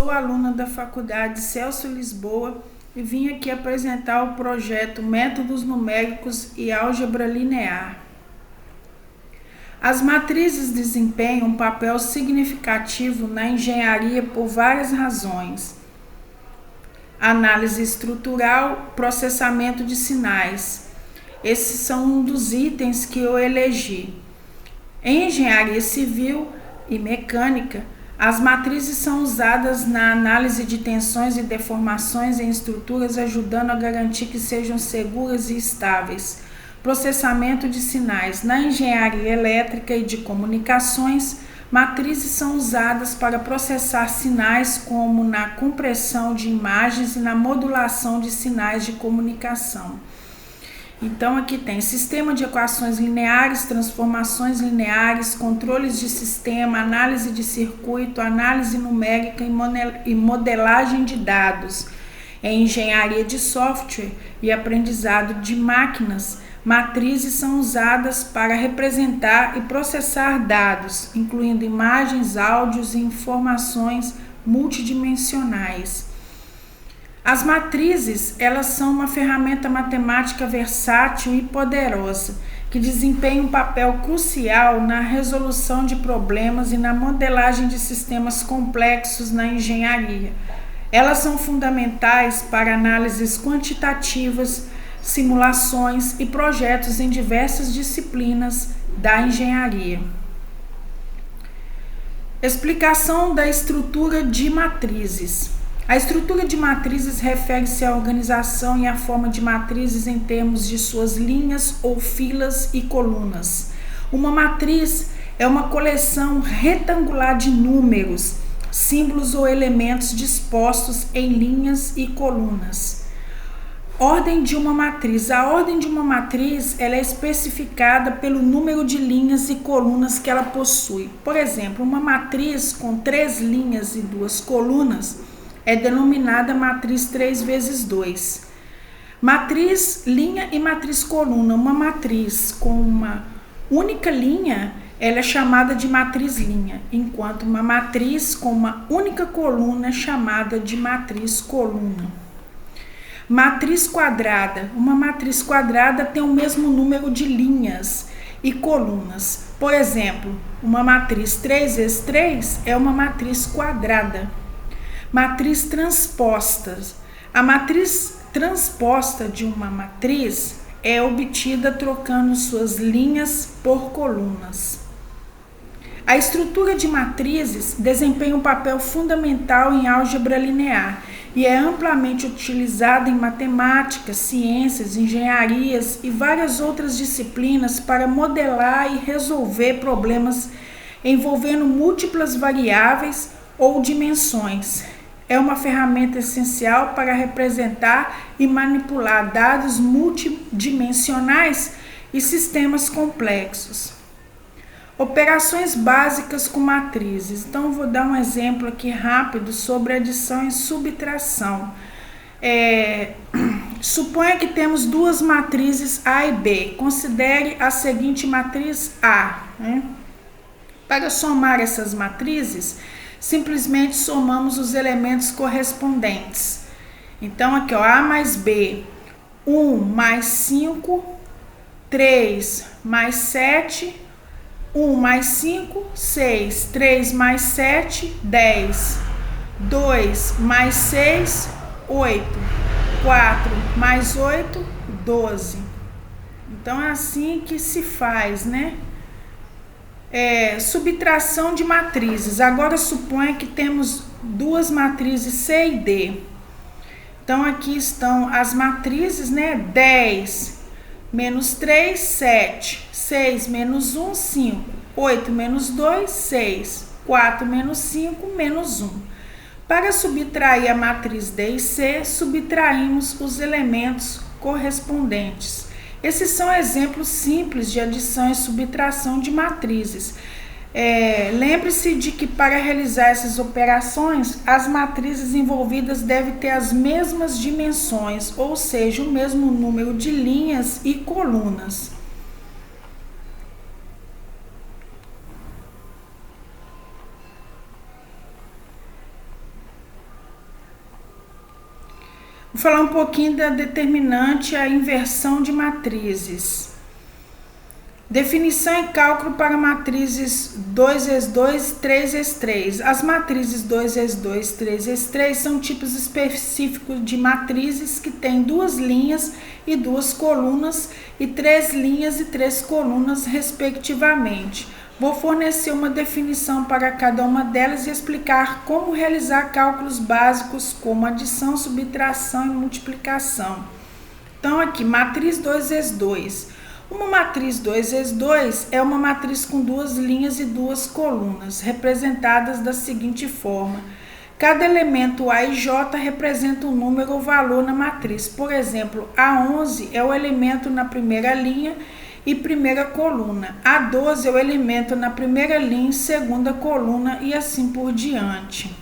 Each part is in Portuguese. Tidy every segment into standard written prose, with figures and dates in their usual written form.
sou aluna da Faculdade Celso Lisboa e vim aqui apresentar o projeto Métodos Numéricos e Álgebra Linear. As matrizes desempenham um papel significativo na engenharia por várias razões. Análise estrutural, processamento de sinais. Esses são um dos itens que eu elegi. Em engenharia civil e mecânica, as matrizes são usadas na análise de tensões e deformações em estruturas, ajudando a garantir que sejam seguras e estáveis. Processamento de sinais. Na engenharia elétrica e de comunicações, matrizes são usadas para processar sinais, como na compressão de imagens e na modulação de sinais de comunicação. Então aqui tem sistema de equações lineares, transformações lineares, controles de sistema, análise de circuito, análise numérica e modelagem de dados. Em engenharia de software e aprendizado de máquinas, matrizes são usadas para representar e processar dados, incluindo imagens, áudios e informações multidimensionais. As matrizes, elas são uma ferramenta matemática versátil e poderosa, que desempenha um papel crucial na resolução de problemas e na modelagem de sistemas complexos na engenharia. Elas são fundamentais para análises quantitativas, simulações e projetos em diversas disciplinas da engenharia. Explicação da estrutura de matrizes. A estrutura de matrizes refere-se à organização e à forma de matrizes em termos de suas linhas ou filas e colunas. Uma matriz é uma coleção retangular de números, símbolos ou elementos dispostos em linhas e colunas. Ordem de uma matriz. A ordem de uma matriz ela é especificada pelo número de linhas e colunas que ela possui. Por exemplo, uma matriz com 3 linhas e 2 colunas é denominada matriz 3 vezes 2. Matriz linha e matriz coluna. Uma matriz com uma única linha ela é chamada de matriz linha, enquanto uma matriz com uma única coluna é chamada de matriz coluna. Matriz quadrada. Uma matriz quadrada tem o mesmo número de linhas e colunas. Por exemplo, uma matriz 3 vezes 3 é uma matriz quadrada. Matriz transposta. A matriz transposta de uma matriz é obtida trocando suas linhas por colunas. A estrutura de matrizes desempenha um papel fundamental em álgebra linear e é amplamente utilizada em matemática, ciências, engenharias e várias outras disciplinas para modelar e resolver problemas envolvendo múltiplas variáveis ou dimensões. É uma ferramenta essencial para representar e manipular dados multidimensionais e sistemas complexos. Operações básicas com matrizes. Então, vou dar um exemplo aqui rápido sobre adição e subtração. Suponha que temos duas matrizes A e B. Considere a seguinte matriz A. Para somar essas matrizes, simplesmente somamos os elementos correspondentes. Então, aqui, A mais B, 1 mais 5, 3 mais 7, 1 mais 5, 6, 3 mais 7, 10, 2 mais 6, 8, 4 mais 8, 12. Então, é assim que se faz, né? Subtração de matrizes. Agora suponha que temos duas matrizes C e D. Então aqui estão as matrizes, né? 10 menos 3, 7. 6 menos 1, 5. 8 menos 2, 6. 4 menos 5, menos 1. Para subtrair a matriz D e C, subtraímos os elementos correspondentes. Esses são exemplos simples de adição e subtração de matrizes. Lembre-se de que para realizar essas operações, as matrizes envolvidas devem ter as mesmas dimensões, ou seja, o mesmo número de linhas e colunas. Vou falar um pouquinho da determinante, a inversão de matrizes. Definição e cálculo para matrizes 2x2 e 3x3. As matrizes 2x2 e 3x3 são tipos específicos de matrizes que têm 2 linhas e 2 colunas e 3 linhas e 3 colunas, respectivamente. Vou fornecer uma definição para cada uma delas e explicar como realizar cálculos básicos como adição, subtração e multiplicação. Então, aqui, matriz 2x2. Uma matriz 2x2 é uma matriz com 2 linhas e 2 colunas, representadas da seguinte forma. Cada elemento A e J representa um número ou valor na matriz. Por exemplo, A11 é o elemento na primeira linha e primeira coluna. A12 é o elemento na primeira linha e segunda coluna, e assim por diante.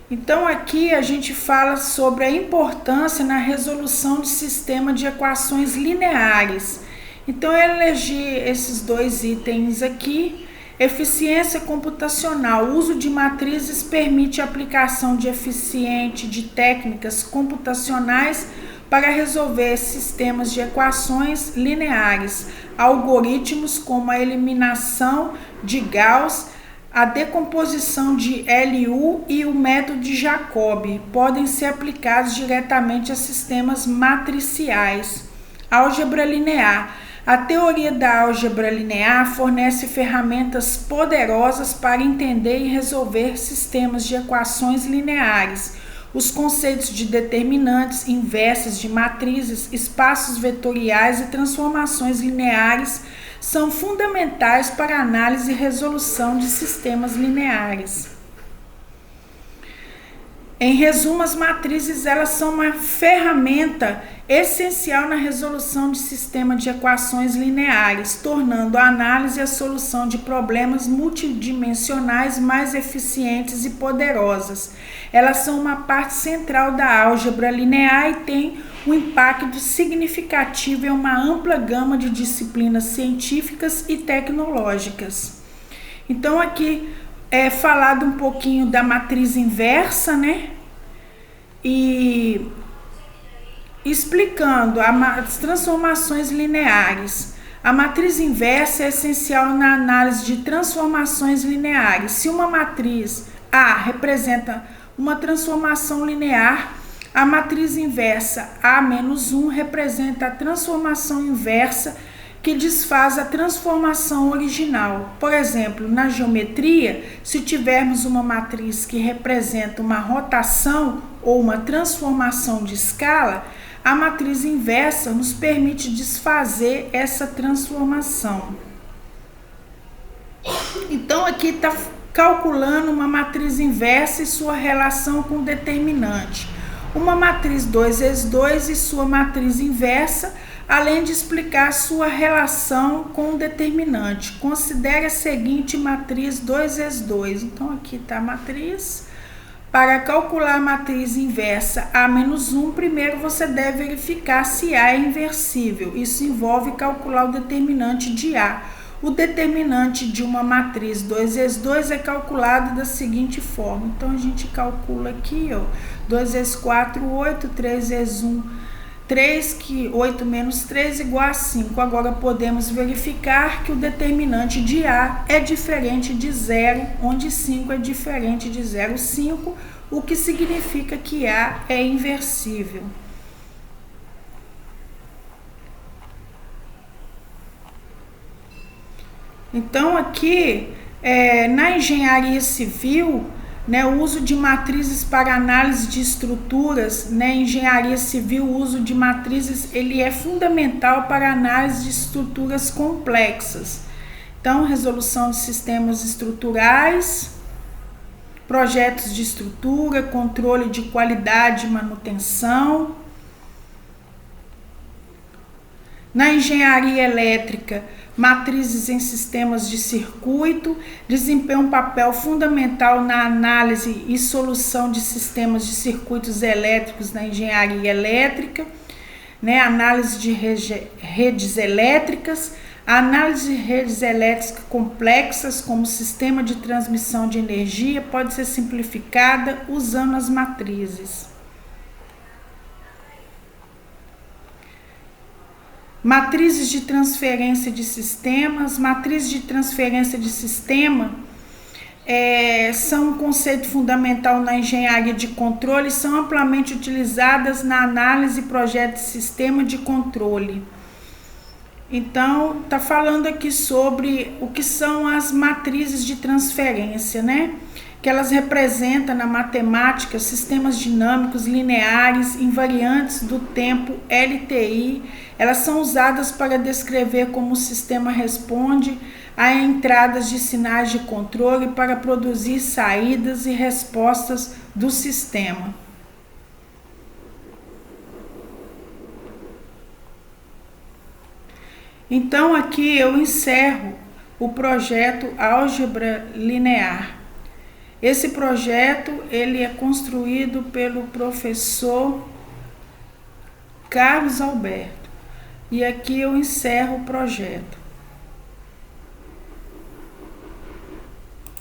Então, aqui a gente fala sobre a importância na resolução de sistema de equações lineares. Então, eu elegi esses 2 itens aqui. Eficiência computacional. O uso de matrizes permite a aplicação eficiente de técnicas computacionais para resolver sistemas de equações lineares. Algoritmos como a eliminação de Gauss, a decomposição de LU e o método de Jacobi podem ser aplicados diretamente a sistemas matriciais. Álgebra linear. A teoria da álgebra linear fornece ferramentas poderosas para entender e resolver sistemas de equações lineares. Os conceitos de determinantes, inversas de matrizes, espaços vetoriais e transformações lineares são fundamentais para a análise e resolução de sistemas lineares. Em resumo, as matrizes elas são uma ferramenta essencial na resolução de sistema de equações lineares, tornando a análise e a solução de problemas multidimensionais mais eficientes e poderosas. Elas são uma parte central da álgebra linear e têm um impacto significativo em uma ampla gama de disciplinas científicas e tecnológicas. Então, aqui é falado um pouquinho da matriz inversa, né? E explicando as transformações lineares. A matriz inversa é essencial na análise de transformações lineares. Se uma matriz A representa uma transformação linear, a matriz inversa A-1 representa a transformação inversa que desfaz a transformação original. Por exemplo, na geometria, se tivermos uma matriz que representa uma rotação ou uma transformação de escala, a matriz inversa nos permite desfazer essa transformação. Então, aqui está calculando uma matriz inversa e sua relação com o determinante. Uma matriz 2x2 e sua matriz inversa, além de explicar sua relação com o determinante. Considere a seguinte matriz 2x2. Então, aqui está a matriz. Para calcular a matriz inversa A-1, primeiro você deve verificar se A é inversível. Isso envolve calcular o determinante de A. O determinante de uma matriz 2x2 é calculado da seguinte forma. Então, a gente calcula aqui, ó, 2x4, 8, 3x1, 3, que 8 menos 3 igual a 5. Agora, podemos verificar que o determinante de A é diferente de 0, onde 5 é diferente de 0,5, o que significa que A é inversível. Então, aqui, na engenharia civil, né, o uso de matrizes para análise de estruturas, né, engenharia civil, o uso de matrizes, ele é fundamental para análise de estruturas complexas. Então, resolução de sistemas estruturais, projetos de estrutura, controle de qualidade e manutenção. Na engenharia elétrica, matrizes em sistemas de circuito desempenham um papel fundamental na análise e solução de sistemas de circuitos elétricos na engenharia elétrica, né? Análise de redes elétricas, a análise de redes elétricas complexas como sistema de transmissão de energia pode ser simplificada usando as matrizes. Matrizes de transferência de sistemas. Matrizes de transferência de sistema são um conceito fundamental na engenharia de controle e são amplamente utilizadas na análise e projeto de sistema de controle. Então, está falando aqui sobre o que são as matrizes de transferência, né? Que elas representam na matemática sistemas dinâmicos, lineares, invariantes do tempo, LTI. Elas são usadas para descrever como o sistema responde a entradas de sinais de controle para produzir saídas e respostas do sistema. Então aqui eu encerro o projeto Álgebra Linear. Esse projeto ele é construído pelo professor Carlos Alberto. E aqui eu encerro o projeto.